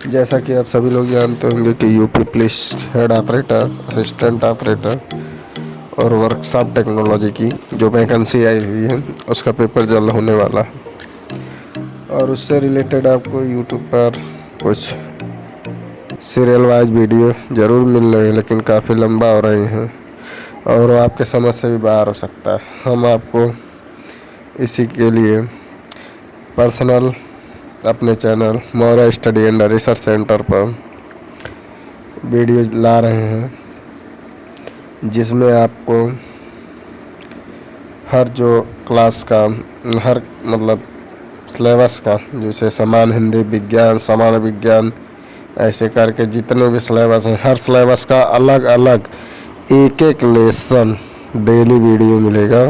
जैसा कि आप सभी लोग जानते होंगे कि UP police head operator, assistant operator और वर्कशॉप टेक्नोलॉजी की जो वैकेंसी आई हुई है उसका पेपर जल्द होने वाला है। और उससे रिलेटेड आपको यूट्यूब पर कुछ सीरियल वाइज वीडियो ज़रूर मिल रहे हैं, लेकिन काफ़ी लंबा हो रहे हैं और वो आपके समझ से भी बाहर हो सकता है। हम आपको इसी के लिए पर्सनल अपने channel Maurya study and research centre पर वीडियो ला रहे हैं, जिसमें आपको हर जो क्लास का हर मतलब सिलेबस का, जैसे समान हिंदी, विज्ञान, सामान्य विज्ञान, ऐसे करके जितने भी सिलेबस हैं हर सिलेबस का अलग अलग एक एक लेसन डेली वीडियो मिलेगा।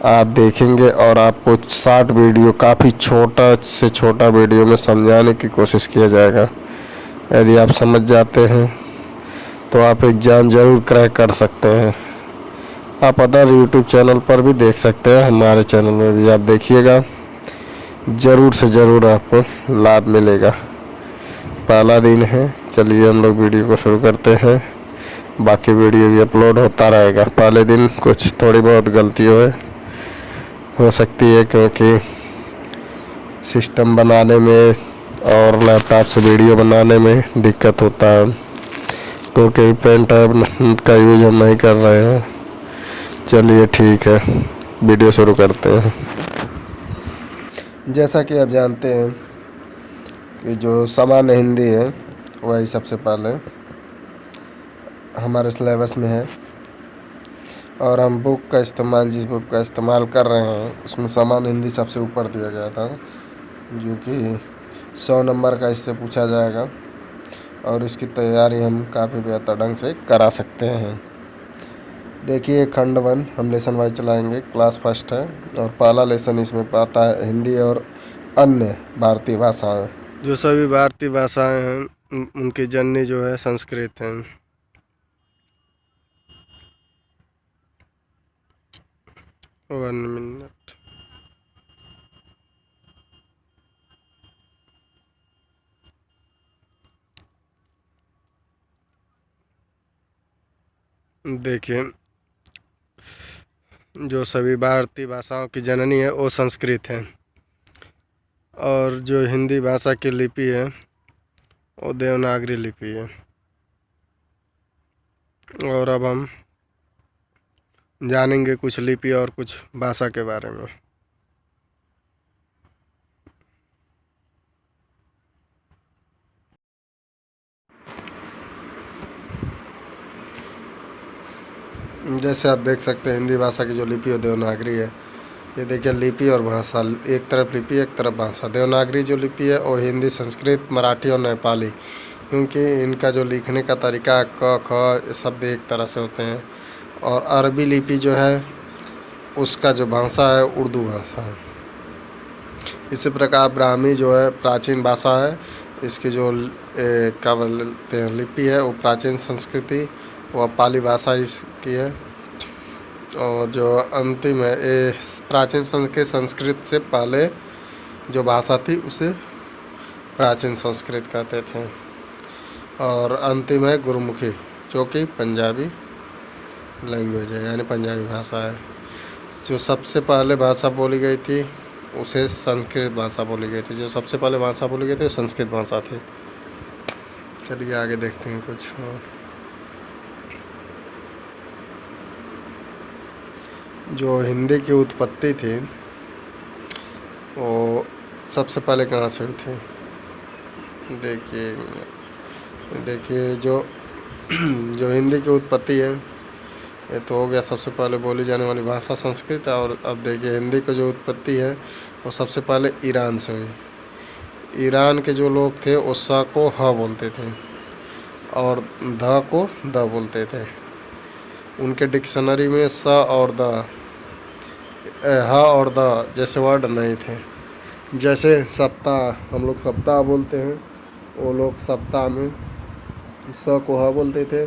आप देखेंगे और आपको शॉर्ट वीडियो, काफ़ी छोटा से छोटा वीडियो में समझाने की कोशिश किया जाएगा। यदि आप समझ जाते हैं तो आप एग्ज़ाम ज़रूर क्रैक कर सकते हैं। आप अदर यूट्यूब चैनल पर भी देख सकते हैं, हमारे चैनल में भी आप देखिएगा, ज़रूर से ज़रूर आपको लाभ मिलेगा। पहला दिन है, चलिए हम लोग वीडियो को शुरू करते हैं। बाकी वीडियो भी अपलोड होता रहेगा। पहले दिन कुछ थोड़ी बहुत गलती हो सकती है, क्योंकि सिस्टम बनाने में और लैपटॉप से वीडियो बनाने में दिक्कत होता है, क्योंकि पेन टैब का यूज हम नहीं कर रहे हैं। चलिए ठीक है, वीडियो शुरू करते हैं। जैसा कि आप जानते हैं कि जो सामान्य हिंदी है वही सबसे पहले हमारे सिलेबस में है, और हम जिस बुक का इस्तेमाल कर रहे हैं उसमें सामान्य हिंदी सबसे ऊपर दिया गया था, जो कि 100 नंबर का इससे पूछा जाएगा और इसकी तैयारी हम काफ़ी बेहतर ढंग से करा सकते हैं। देखिए, खंड 1 हम लेसन वाइज चलाएंगे। क्लास फर्स्ट है और पहला लेसन इसमें आता है हिंदी और अन्य भारतीय भाषाएं। जो सभी भारतीय भाषाएं हैं उनकी जननी जो है संस्कृत है। 1 मिनट। देखिए, जो सभी भारतीय भाषाओं की जननी है वो संस्कृत है, और जो हिंदी भाषा की लिपि है वो देवनागरी लिपि है। और अब हम जानेंगे कुछ लिपि और कुछ भाषा के बारे में। जैसे आप देख सकते हैं, हिंदी भाषा की जो लिपि है देवनागरी है। ये देखिए, लिपि और भाषा, एक तरफ लिपि एक तरफ भाषा। देवनागरी जो लिपि है वो हिंदी, संस्कृत, मराठी और नेपाली, क्योंकि इनका जो लिखने का तरीका है क ख शब्द एक तरह से होते हैं। और अरबी लिपि जो है उसका जो भाषा है उर्दू भाषा है। इसी प्रकार ब्राह्मी जो है प्राचीन भाषा है। इसकी जो क्या बोलते हैं लिपि है वो प्राचीन संस्कृति व पाली भाषा इसकी है। और जो अंतिम है ये प्राचीन संस्कृत से पहले जो भाषा थी उसे प्राचीन संस्कृत कहते थे। और अंतिम है गुरुमुखी, जो कि पंजाबी लैंग्वेज है, यानी पंजाबी भाषा है। जो सबसे पहले भाषा बोली गई थी उसे संस्कृत भाषा बोली गई थी। जो सबसे पहले भाषा बोली गई थी वो संस्कृत भाषा थी। चलिए आगे देखते हैं कुछ। जो हिंदी की उत्पत्ति थी वो सबसे पहले कहाँ से हुई थी? देखिए जो जो हिंदी की उत्पत्ति है ये तो हो गया, सबसे पहले बोली जाने वाली भाषा संस्कृत है। और अब देखिए, हिंदी की जो उत्पत्ति है वो सबसे पहले ईरान से हुई। ईरान के जो लोग थे वो स को ह बोलते थे और ध को द बोलते थे। उनके डिक्शनरी में स और द, ह और द जैसे वर्ड नहीं थे। जैसे सप्ताह, हम लोग सप्ताह बोलते हैं, वो लोग सप्ताह में स को ह बोलते थे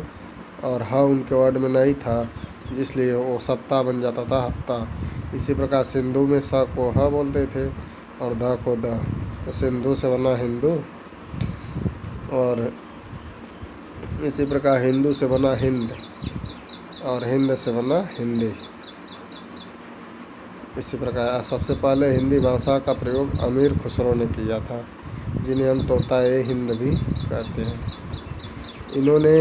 और ह उनके वर्ड में नहीं था, जिसलिए वो सप्ताह बन जाता था हफ्ता। इसी प्रकार सिंधु में स को ह बोलते थे और ध को द, तो सिंधु से बना हिंदू। और इसी प्रकार हिंदू से बना हिंद और हिंद से बना हिंदी। इसी प्रकार सबसे पहले हिंदी भाषा का प्रयोग अमीर खुसरो ने किया था, जिन्हें हम तोता-ए हिंद भी कहते हैं। इन्होंने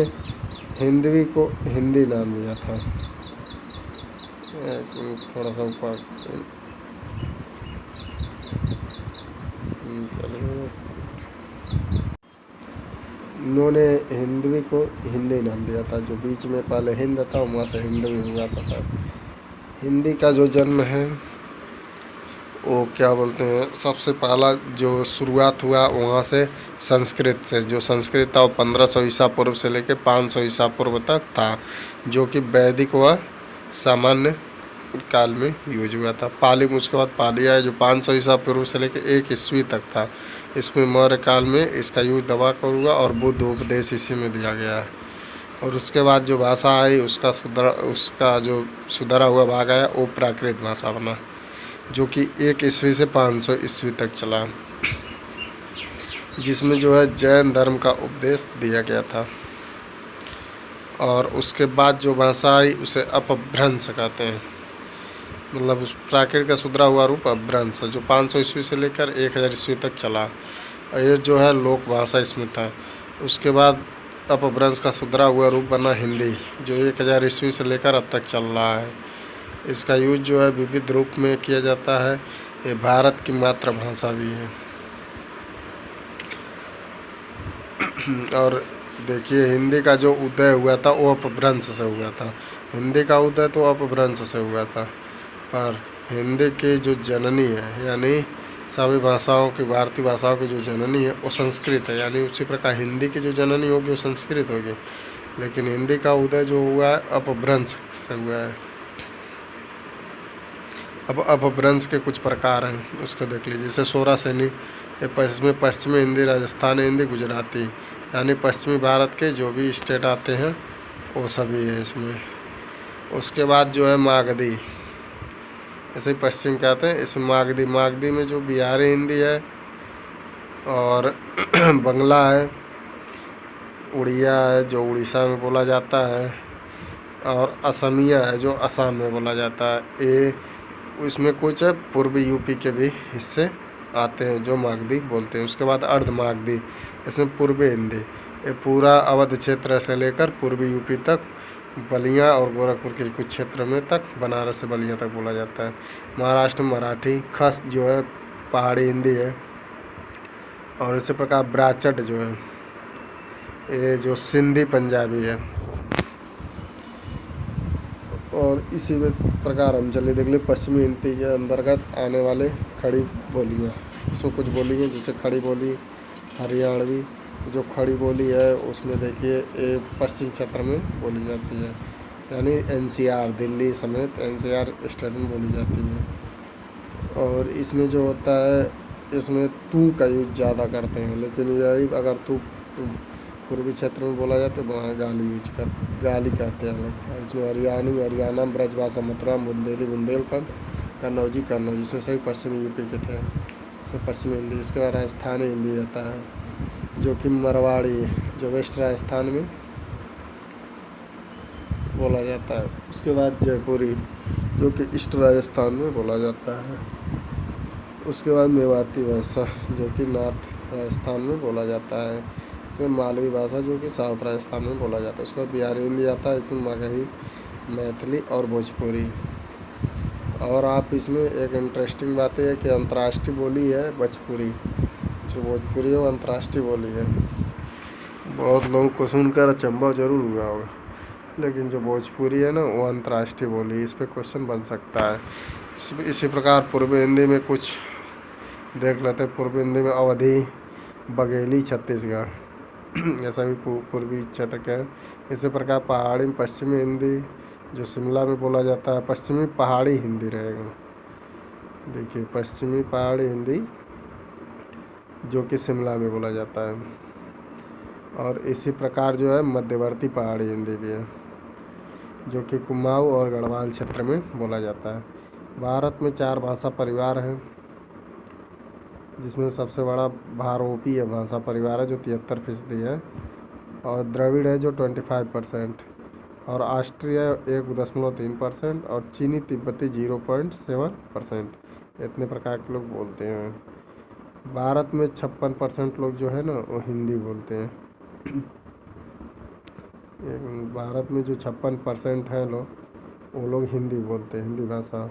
हिंदवी को हिंदी नाम दिया था। थोड़ा सा ऊपर चलिए, इन्होंने हिंदवी को हिंदी नाम दिया था। जो बीच में पहले हिंद था वहाँ से हिंदवी हुआ था साहब। हिंदी का जो जन्म है वो क्या बोलते हैं, सबसे पहला जो शुरुआत हुआ वहाँ से संस्कृत से। जो संस्कृत था वो 1500 ईसा पूर्व से लेकर 500 ईसा पूर्व तक था, जो कि वैदिक व सामान्य काल में यूज हुआ था। पाली में उसके बाद पाली आया, जो 500 ईसा पूर्व से लेकर 1 ईस्वी तक था। इसमें मौर्य काल में इसका यूज दबा कर हुआ और बुद्ध उपदेश इसी में दिया गया है। और उसके बाद जो भाषा आई उसका जो सुधरा हुआ भाग आया वो प्राकृत भाषा बना, जो कि 1 ईस्वी से 500 ईस्वी तक चला, जिसमें जो है जैन धर्म का उपदेश दिया गया था। और उसके बाद जो भाषा आई उसे अपभ्रंश कहते हैं, मतलब उस प्राकृत का सुधरा हुआ रूप अपभ्रंश, जो 500 ईस्वी से लेकर 1000 ईस्वी तक चला। और ये जो है लोक भाषा इसमें था। उसके बाद अपभ्रंश का सुधरा हुआ रूप बना हिंदी, जो 1000 ईस्वी से लेकर अब तक चल रहा है। इसका यूज जो है विविध रूप में किया जाता है। ये भारत की मातृभाषा भी है। और देखिए, हिंदी का जो उदय हुआ था वो अपभ्रंश से हुआ था। हिंदी का उदय तो अपभ्रंश से हुआ था, पर हिंदी की जो जननी है, यानी सभी भाषाओं की, भारतीय भाषाओं की जो जननी है वो संस्कृत है। यानी उसी प्रकार हिंदी की जो जननी होगी वो संस्कृत होगी, लेकिन हिंदी का उदय जो हुआ है अपभ्रंश से हुआ है। अब अपभ्रंश के कुछ प्रकार हैं, उसको देख लीजिए। जैसे सोरासेनी, इसमें पश्चिमी हिंदी, राजस्थानी हिंदी, गुजराती, यानी पश्चिमी भारत के जो भी स्टेट आते हैं वो सभी है इसमें। उसके बाद जो है मागधी, ऐसे ही पश्चिम कहते हैं, इसमें मागधी में जो बिहारी हिंदी है और बंगला है, उड़िया है जो उड़ीसा में बोला जाता है, और असमिया है जो असम में बोला जाता है। ये उसमें कुछ पूर्वी यूपी के भी हिस्से आते हैं जो मागधी बोलते हैं। उसके बाद अर्ध मागधी, इसमें पूर्वी हिंदी, ये पूरा अवध क्षेत्र से लेकर पूर्वी यूपी तक, बलिया और गोरखपुर के कुछ क्षेत्र में तक, बनारस से बलिया तक बोला जाता है। महाराष्ट्र में मराठी, खस जो है पहाड़ी हिंदी है। और इसी प्रकार ब्राचट जो है ये जो सिंधी पंजाबी है। और इसी प्रकार हम चलिए देख ले पश्चिमी हिंदी के अंतर्गत आने वाले खड़ी बोलियाँ। इसमें कुछ बोली हैं, जैसे खड़ी बोली हरियाणवी। जो खड़ी बोली है उसमें देखिए ये पश्चिम क्षेत्र में बोली जाती है, यानी NCR दिल्ली समेत NCR स्टेट में बोली जाती है। और इसमें जो होता है, इसमें तू का यूज ज़्यादा करते हैं, लेकिन यही अगर तू पूर्वी क्षेत्र में बोला जाए तो वहाँ गाली कहते हैं लोग। इसमें हरियाणा, ब्रजभाषा मथुरा, बुंदेली बुंदेलखंड, कन्नौजी, इसमें सभी पश्चिमी यूपी के थे, सब पश्चिमी हिंदी। इसके बाद राजस्थानी हिंदी रहता है, जो कि मरवाड़ी, जो वेस्ट राजस्थान में बोला जाता है। उसके बाद जयपुरी, जो कि ईस्ट राजस्थान में बोला जाता है। उसके बाद मेवाती भाषा, जो कि नॉर्थ राजस्थान में बोला जाता है। फिर मालवी भाषा, जो कि साउथ राजस्थान में बोला जाता है। उसके बाद बिहारी हिंदी आता है, इसमें मगही, मैथिली और भोजपुरी। और आप इसमें एक इंटरेस्टिंग बात है कि अंतर्राष्ट्रीय बोली है भोजपुरी। जो भोजपुरी है वो अंतर्राष्ट्रीय बोली है। बहुत लोगों को सुनकर अचंभा जरूर हुआ होगा, लेकिन जो भोजपुरी है ना वो अंतर्राष्ट्रीय बोली। इस पर क्वेश्चन बन सकता है। इसी प्रकार पूर्वी हिंदी में कुछ देख लेते हैं। पूर्वी हिंदी में अवधी, बघेली, छत्तीसगढ़, ऐसा भी पूर्वी क्षेत्र के है। इसी प्रकार पहाड़ी में पश्चिमी हिंदी, जो शिमला में बोला जाता है, पश्चिमी पहाड़ी हिंदी रहेगा। देखिए पश्चिमी पहाड़ी हिंदी, जो कि शिमला में बोला जाता है। और इसी प्रकार जो है मध्यवर्ती पहाड़ी हिंदी भी है, जो कि कुमाऊं और गढ़वाल क्षेत्र में बोला जाता है। भारत में 4 भाषा परिवार हैं, जिसमें सबसे बड़ा भारोपीय भाषा परिवार है जो 73% है, और द्रविड़ है जो 25%, और ऑस्ट्रिया 1.3%, और चीनी तिब्बती 0.7%। इतने प्रकार के लोग बोलते हैं। भारत में 56% लोग जो है ना वो हिंदी बोलते हैं। भारत में जो 56% है लोग, वो लोग हिंदी बोलते हैं, हिंदी भाषा।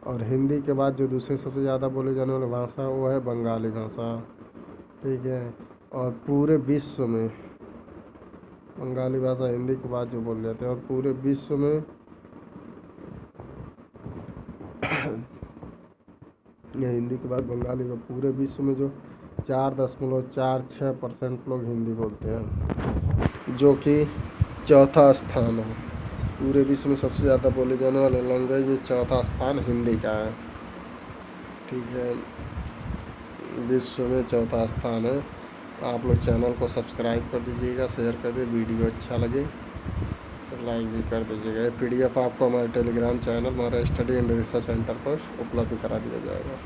और हिंदी के बाद जो दूसरे सबसे ज़्यादा बोले जाने वाली भाषा वो है बंगाली भाषा, ठीक है। और पूरे विश्व में बंगाली भाषा हिंदी के बाद जो बोले जाते हैं, और पूरे विश्व में या हिंदी के बाद बंगाली में पूरे विश्व में जो 4.46% लोग हिंदी बोलते हैं, जो कि चौथा स्थान है। पूरे विश्व में सबसे ज़्यादा बोले जाने वाले लैंग्वेज में चौथा स्थान हिंदी का है, ठीक है। विश्व में चौथा स्थान है। आप लोग चैनल को सब्सक्राइब कर दीजिएगा, शेयर कर दीजिए, वीडियो अच्छा लगे तो लाइक भी कर दीजिएगा। ये PDF आपको हमारे टेलीग्राम चैनल, हमारा स्टडी एंड रिसर्च सेंटर पर उपलब्ध करा दिया जाएगा।